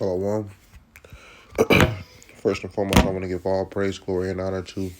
Shalom. First and foremost, I want to give all praise, glory, and honor to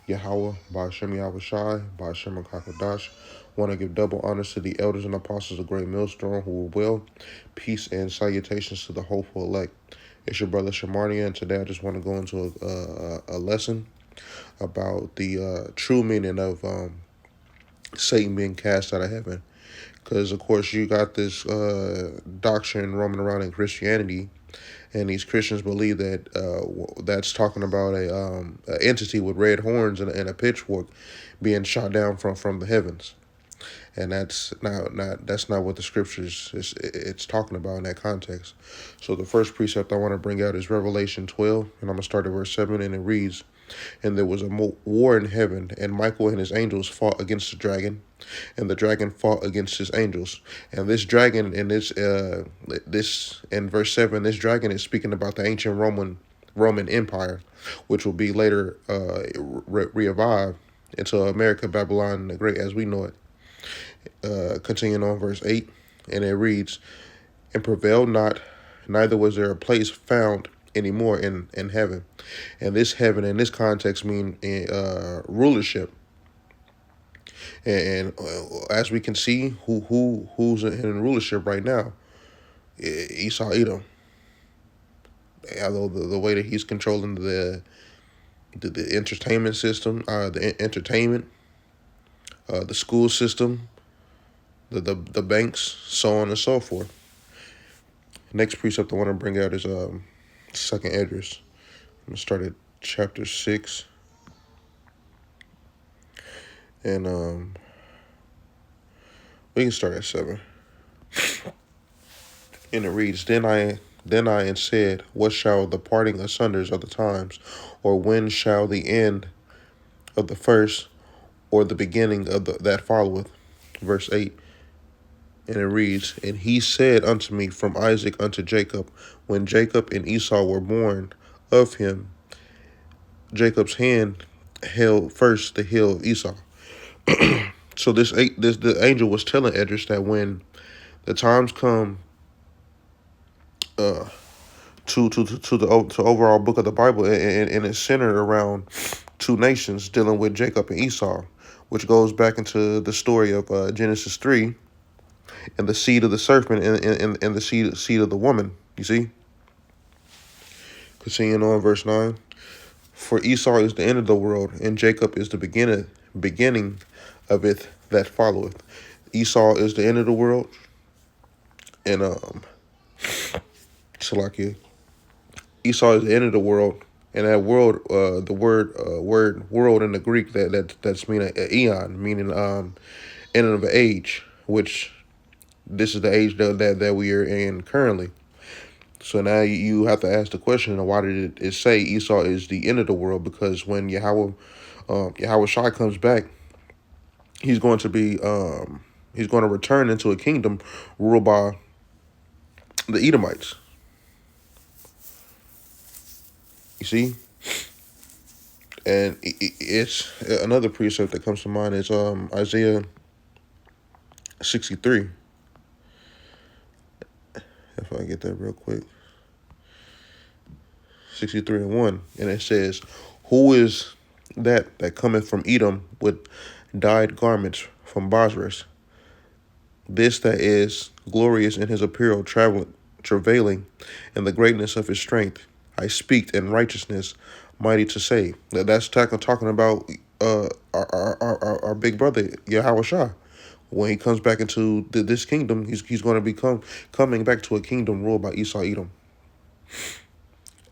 Yahweh, Ba'ashem Yahweh Shai, Ba'ashem Kakadash. Want to give double honors to the elders and apostles of Great Millstone who will well. Peace and salutations to the hopeful elect. It's your brother Shamarnia, and today I just want to go into a lesson about the true meaning of Satan being cast out of heaven. Because, of course, you got this doctrine roaming around in Christianity, and these Christians believe that that's talking about a entity with red horns and a pitchfork being shot down from the heavens, and that's not what the scriptures it's talking about in that context. So the first precept I want to bring out is Revelation 12, and I'm gonna start at verse 7, and it reads, "And there was a war in heaven, and Michael and his angels fought against the dragon, and the dragon fought against his angels." And this dragon in this in verse 7, this dragon is speaking about the ancient Roman Empire, which will be later revived into America, Babylon the Great as we know it. Continuing on verse 8, and it reads, "And prevailed not, neither was there a place found anymore in heaven." And this heaven in this context mean rulership. And as we can see, who's in rulership right now? Esau Edom. Although the way that he's controlling the entertainment system, the school system, the banks, so on and so forth. Next precept I want to bring out is Second Esdras. I'm gonna start at chapter 6, and we can start at 7. And it reads, Then I and said, What shall the parting asunders of the times, or when shall the end of the first, or the beginning of that followeth?" Verse 8, and it reads, "And he said unto me, From Isaac unto Jacob, when Jacob and Esau were born of him, Jacob's hand held first the heel of Esau." So the angel was telling Esdras that when the times come to the overall book of the Bible, and it's centered around two nations dealing with Jacob and Esau, which goes back into the story of Genesis 3, and the seed of the serpent and the seed of the woman. You see? Continuing on verse 9. "For Esau is the end of the world, and Jacob is the beginning of it that followeth." Esau is the end of the world, and Salakia. Esau is the end of the world, and that world, the word world in the Greek that's meaning eon, meaning end of an age, which this is the age that we are in currently. So now you have to ask the question, why did it say Esau is the end of the world? Because when Yahweh Shai comes back, he's going to return into a kingdom ruled by the Edomites. You see? And it's another precept that comes to mind is Isaiah 63. If I get that real quick. 63:1. And it says, "Who is that cometh from Edom with dyed garments from Bozrah? This that is glorious in his apparel, travailing in the greatness of his strength. I speak in righteousness, mighty to save." That's talking about our big brother Yahweh Shah. When he comes back into this kingdom, he's going to coming back to a kingdom ruled by Esau Edom,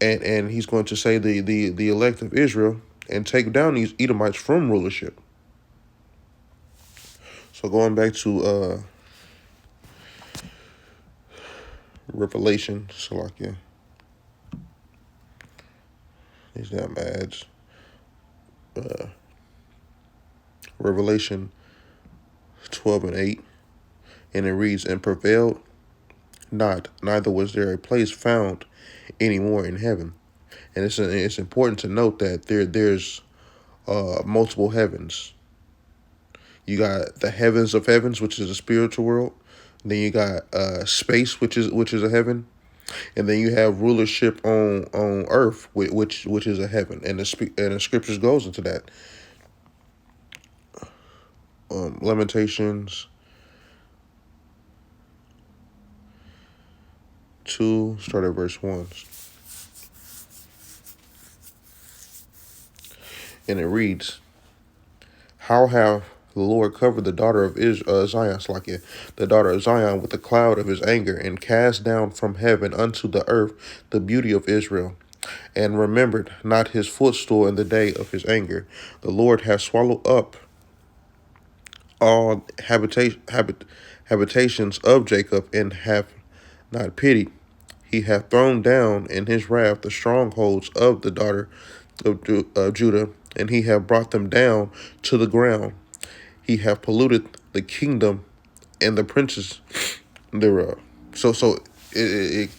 and he's going to say the elect of Israel and take down these Edomites from rulership. So going back to Revelation, Salakia. These damn ads. Revelation 12:8, and it reads, "And prevailed not, neither was there a place found any more in heaven." And it's important to note that there's multiple heavens. You got the heavens of heavens, which is a spiritual world. Then you got space, which is a heaven, And then you have rulership on earth, which is a heaven, and the scriptures goes into that. Lamentations 2, start at verse 1. And it reads, "How have the Lord covered the daughter of Zion, Slakia, the daughter of Zion, with the cloud of his anger, and cast down from heaven unto the earth the beauty of Israel, and remembered not his footstool in the day of his anger. The Lord has swallowed up all habitations of Jacob, and have not pitied. He hath thrown down in his wrath the strongholds of the daughter of Judah, and he hath brought them down to the ground. He hath polluted the kingdom and the princes thereof." So it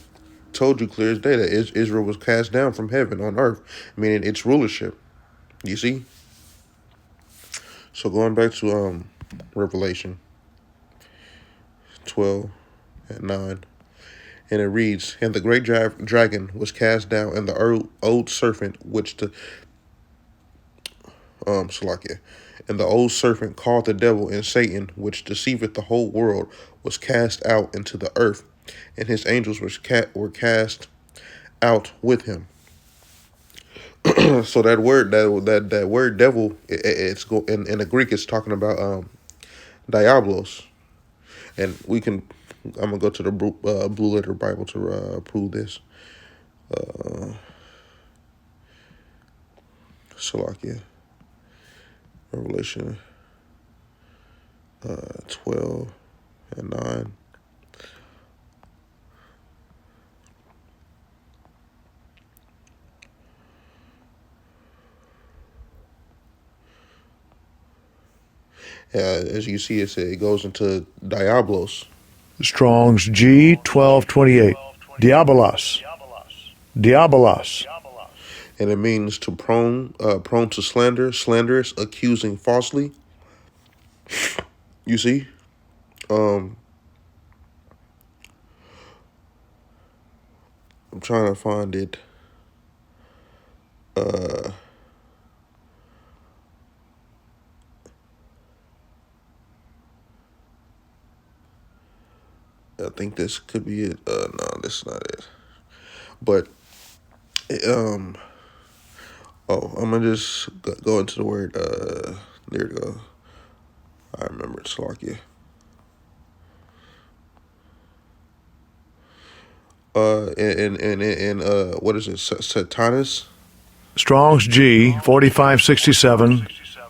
told you clear as day that Israel was cast down from heaven on earth, meaning its rulership. You see? So going back to Revelation 12 and 9. And it reads, "And the great dragon was cast down, and the old serpent, which the Salakia, and the old serpent called the devil and Satan, which deceiveth the whole world, was cast out into the earth, and his angels were cast out with him." So that word that word devil, in the Greek, it's talking about diablos, and we can. I'm gonna go to the Blue Letter Bible to prove this. Salakia, Revelation 12 and 9. As you see, it goes into diablos. Strong's G 1228. Diabolos. Diabolos. And it means to prone to slander, slanderous, accusing falsely. You see? I'm trying to find it. I think this could be it. No, this is not it. But I'm gonna just go into the word. There we go. I remember it's Salakia. And what is it? Satanas. Strong's G 4567.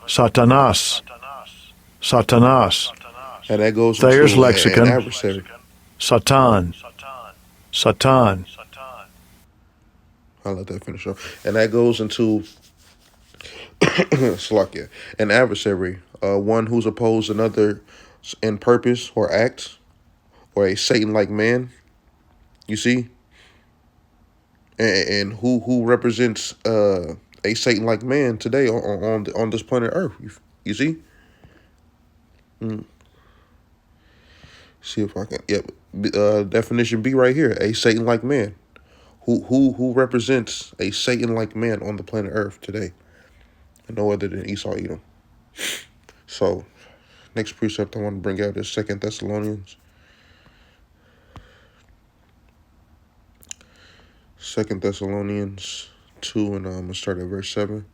Satanas. Satanas. And that goes Thayer's into lexicon. an adversary. Satan. Satan. I'll let that finish up. And that goes into Slakia, an adversary, one who's opposed another in purpose or acts, or a Satan-like man. You see, and who represents a Satan-like man today on this planet Earth. You see. See if I can. Yep. Definition B right here: a Satan-like man. Who represents a Satan-like man on the planet Earth today? No other than Esau Edom. So, next precept I want to bring out is 2 Thessalonians. 2 Thessalonians 2, and I'm going to start at verse 7.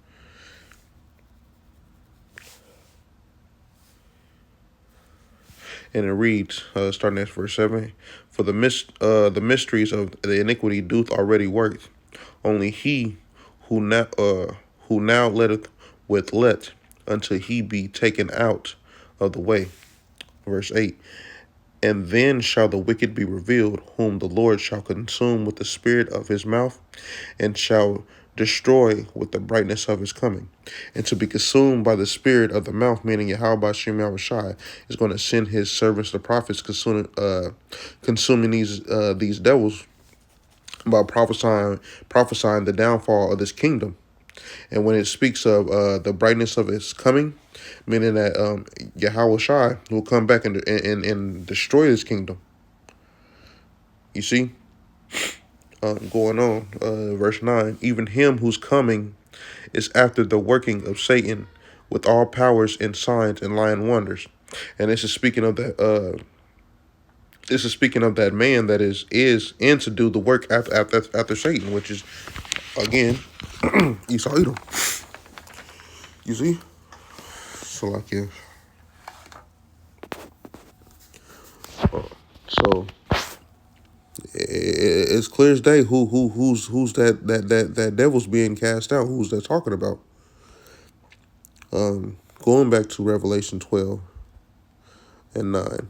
And it reads, starting at verse 7, "For the mysteries of the iniquity doth already work. Only he who now letteth let until he be taken out of the way." Verse 8, "And then shall the wicked be revealed, whom the Lord shall consume with the spirit of his mouth, and shall destroy with the brightness of his coming." And to be consumed by the spirit of the mouth, meaning Yahweh Shem Yahushai is going to send his servants, the prophets, consuming these devils by prophesying the downfall of this kingdom. And when it speaks of the brightness of his coming, meaning that Yahweh Shai will come back and destroy this kingdom. You see? Going on, verse 9. Even him whose coming is after the working of Satan with all powers and signs and lying wonders. And this is speaking of that. This is speaking of that man that is in to do the work after Satan, which is again Esau Edom. You see, so like yeah. So it's clear as day who's that devil's being cast out. Who's that talking about? Going back to Revelation 12 and 9, and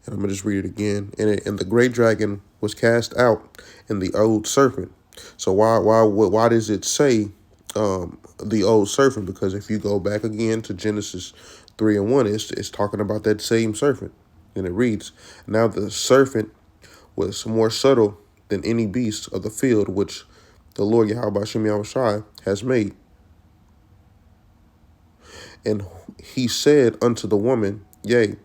I'm gonna just read it again. And the great dragon was cast out, and the old serpent. So why does it say the old serpent? Because if you go back again to Genesis 3 and 1, it's talking about that same serpent, and it reads, "Now the serpent was more subtle than any beast of the field which the Lord Yahweh Shem Yahushai has made. And he said unto the woman, Yea,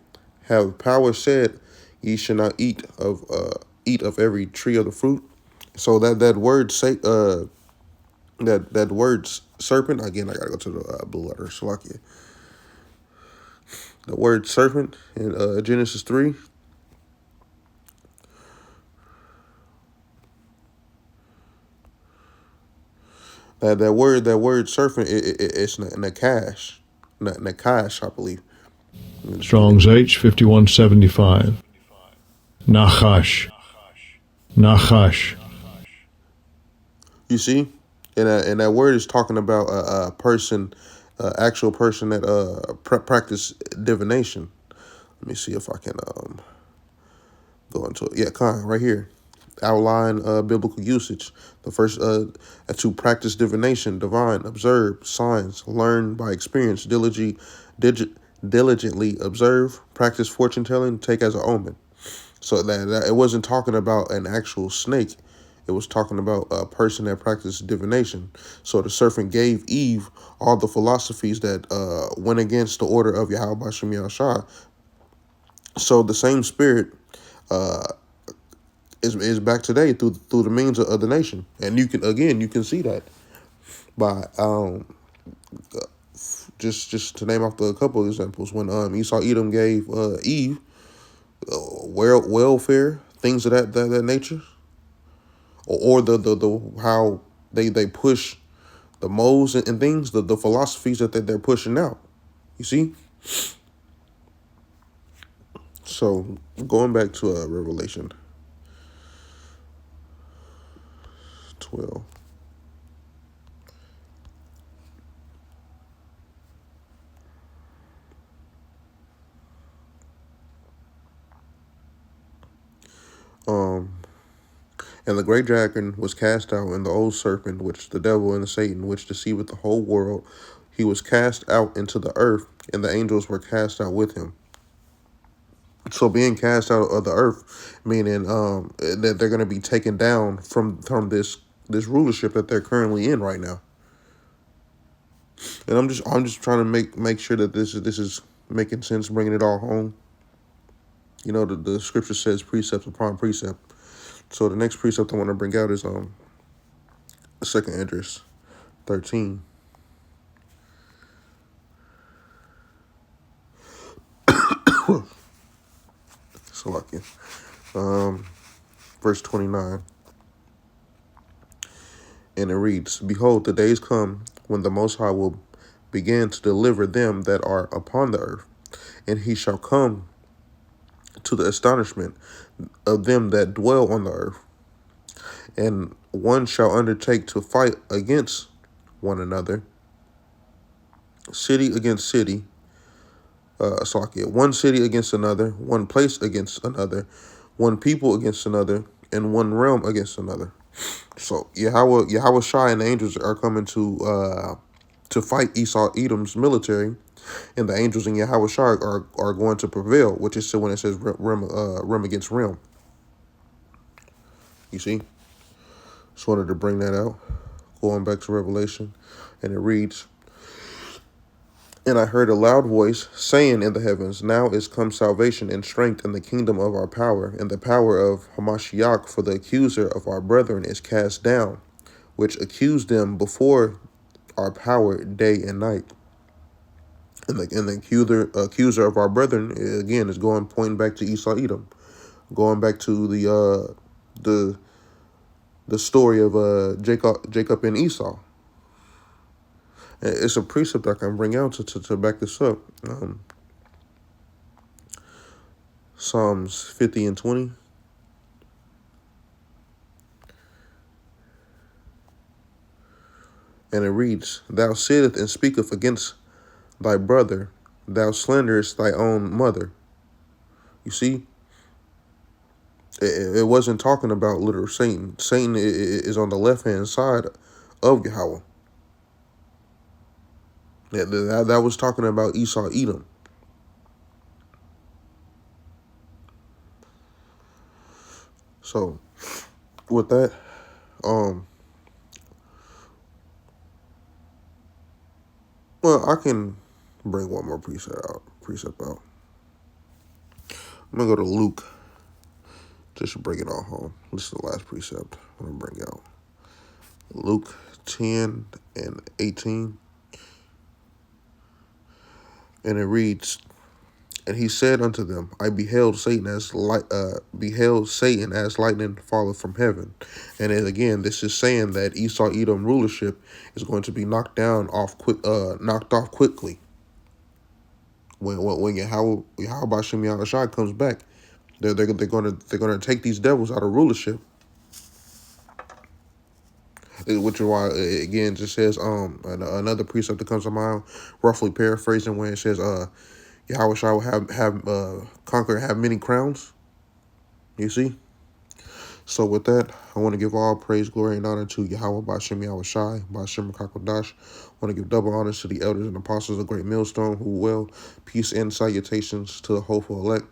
have power said, ye shall not eat of every tree of the fruit." So that word say that word serpent again. I gotta go to the blue letter. Salakia. The word serpent in Genesis 3. That word serpent, it's Nakash, Nakash, I believe. Strong's H 5175. Nachash. Nachash. You see, and that word is talking about a person, actual person that practice divination. Let me see if I can go into it. Yeah, right here. Outline biblical usage. The first to practice divination, divine, observe, signs, learn by experience, diligently observe, practice fortune telling, take as an omen. So that it wasn't talking about an actual snake. It was talking about a person that practiced divination. So the serpent gave Eve all the philosophies that went against the order of Yahweh Shem Yahushua. So the same spirit is back today through the means of the nation, and you can see that by just to name off a couple of examples when Esau Edom gave Eve welfare, things of that nature, or the how they push the modes and things, the philosophies that they're pushing out. You see. So going back to Revelation 12. And the great dragon was cast out, and the old serpent, which the devil and Satan, which deceiveth the whole world, he was cast out into the earth, and the angels were cast out with him. So being cast out of the earth, meaning that they're going to be taken down from this rulership that they're currently in right now. And I'm just trying to make sure that this is making sense, bringing it all home. You know, the scripture says precept upon precept. So the next precept I want to bring out is 2nd Esdras 13. So lucky. Verse 29. And it reads, "Behold, the days come when the Most High will begin to deliver them that are upon the earth, and he shall come to the astonishment of them that dwell on the earth. And one shall undertake to fight against one another, city against city, one city against another, one place against another, one people against another, and one realm against another." So Yahweh Shai and the angels are coming to fight Esau Edom's military, and the angels and Yahweh Shai are going to prevail, which is when it says realm against realm. You see? Just wanted to bring that out. Going back to Revelation, and it reads, And I heard a loud voice saying in the heavens, now is come salvation and strength in the kingdom of our power, and the power of Hamashiach, for the accuser of our brethren is cast down, which accused them before our power day and night. And the accuser of our brethren, again, is pointing back to Esau Edom, going back to the story of Jacob and Esau. It's a precept I can bring out to back this up. Psalms 50 and 20. And it reads, thou sittest and speakest against thy brother, thou slanderest thy own mother. You see, it wasn't talking about literal Satan. Satan is on the left-hand side of Yahweh. That was talking about Esau Edom. So, with that, well, I can bring one more precept out. I'm gonna go to Luke, just to bring it all home. This is the last precept I'm gonna bring out. Luke 10 and 18. And it reads, and he said unto them, I beheld Satan as lightning falleth from heaven. And then again, this is saying that Esau Edom rulership is going to be knocked off quickly. When Yahweh Ba'Shem Yahushua comes back, they're gonna take these devils out of rulership. Which is why, again, just says another precept that comes to mind, roughly paraphrasing, when it says Yahweh Shai will have conquer, have many crowns. You see. So with that, I want to give all praise, glory, and honor to Yahweh Ba'Shem Yahushai, Ba'Shem Kakodash. I want to give double honors to the elders and apostles of Great Millstone, who will. Peace and salutations to the hopeful elect.